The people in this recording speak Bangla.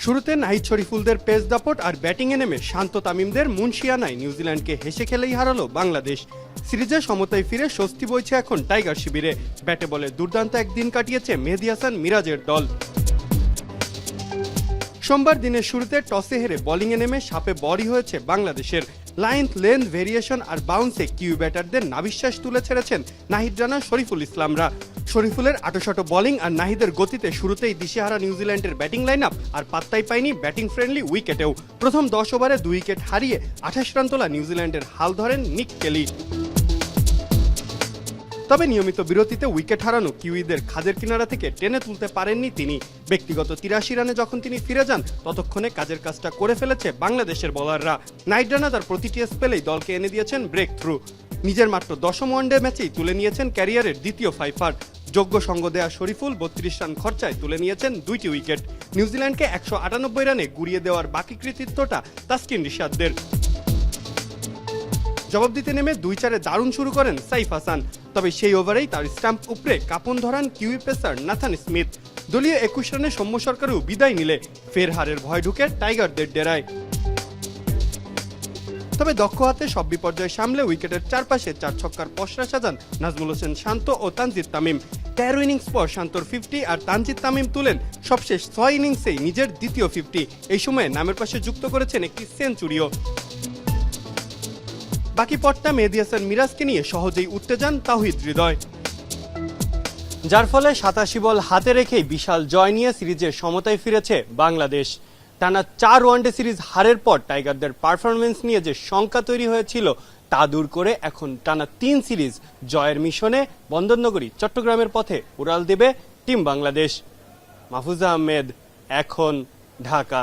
শুরুতে নাহিদ শরীফুলদের পেস দাপট আর ব্যাটিংয়ে নেমে শান্ত তামিমদের মুন্সিয়ানায় নিউজিল্যান্ডকে হেসে খেলেই হারালো বাংলাদেশ। সিরিজে সমতায় ফিরে স্বস্তি বইছে এখন টাইগার শিবিরে। ব্যাটে বলে দুর্দান্ত একদিন কাটিয়েছে মেহেদী হাসান মিরাজের দল। সোমবার দিনের শুরুতে টসে হেরে বোলিংয়ে নেমে সাপে বরই হয়েছে বাংলাদেশের। লেন্থ ভেরিয়েশন আর বাউন্সে কিউ ব্যাটারদের নাবিশ্বাস তুলে ছেড়েছেন নাহিদ রানা, শরীফুল ইসলামরা। শরীফুলের আটোশাটো বোলিং আর নাহিদের গতিতে শুরুতেই দিশেহারা নিউজিল্যান্ডের ব্যাটিং লাইন আপ আর পাত্তাই পায়নি ব্যাটিং ফ্রেন্ডলি উইকেটেও। প্রথম 10 ওভারে 2 উইকেট হারিয়ে 28 রান তোলা নিউজিল্যান্ডের হাল ধরেন নিক কেলি। তবে নিয়মিত বিরতিতে উইকেট হারানো কিউইদের খাদের কিনারা থেকে টেনে তুলতে পারেননি তিনি। ব্যক্তিগত 83 রানে যখন তিনি ফিরে যান ততক্ষণে কাজের কাজটা করে ফেলেছে বাংলাদেশের বোলাররা। নাহিদ রানা তার প্রতিটি স্পেলেই দলকে এনে দিয়েছেন ব্রেক থ্রু। নিজের মাত্র 10ম ওয়ানডে ম্যাচেই তুলে নিয়েছেন ক্যারিয়ারের দ্বিতীয় ফাইফার। যোগ্য সঙ্গ দেয়া শরীফুল 32 রান খরচায় তুলে নিয়েছেন 2টি উইকেট। নিউজিল্যান্ডকে 198 রানে গুড়িয়ে দেওয়ার বাকি কৃতিত্বটা তাসকিন রিশাদদের। জবাব দিতে নেমে 2-4-এ দারুণ শুরু করেন সাইফ হাসান। তবে সেই ওভারেই তার স্ট্যাম্প উপরে কাঁপন ধরান কিউই পেসার নাথান স্মিথ। দলীয় 21 রানে সৌম্য সরকারও বিদায় নিলে ফের হারের ভয় ঢুকে টাইগারদের ডেরায়। তবে দক্ষ হাতে সব বিপর্যয় সামলে উইকেটের চারপাশে 4 ছক্কার পসরা সাজান নাজমুল হোসেন শান্ত ও তানজিদ তামিম। 13 ইনিংস পর শান্তর 50 আর তানজিদ তামিম তুলেন সবশেষ 6 ইনিংসেই নিজের দ্বিতীয় 50। এই সময়ে নামের পাশে যুক্ত করেছেন একটি সেঞ্চুরিও। বাকি পথটা মেহেদী হাসান মিরাজকে নিয়ে সহজেই উঠতে যান তাওহিদ হৃদয়, যার ফলে 87 বল হাতে রেখেই বিশাল জয় নিয়ে সিরিজের সমতায় ফিরেছে বাংলাদেশ। টানা 4 ওয়ানডে সিরিজ হারের পর টাইগারদের পারফরমেন্স নিয়ে যে শঙ্কা তৈরি হয়েছিল তা দূর করে এখন টানা 3 সিরিজ জয়ের মিশনে বন্দরনগরী চট্টগ্রামের পথে উড়াল দেবে টিম বাংলাদেশ। মাহফুজা আহমেদ, এখন, ঢাকা।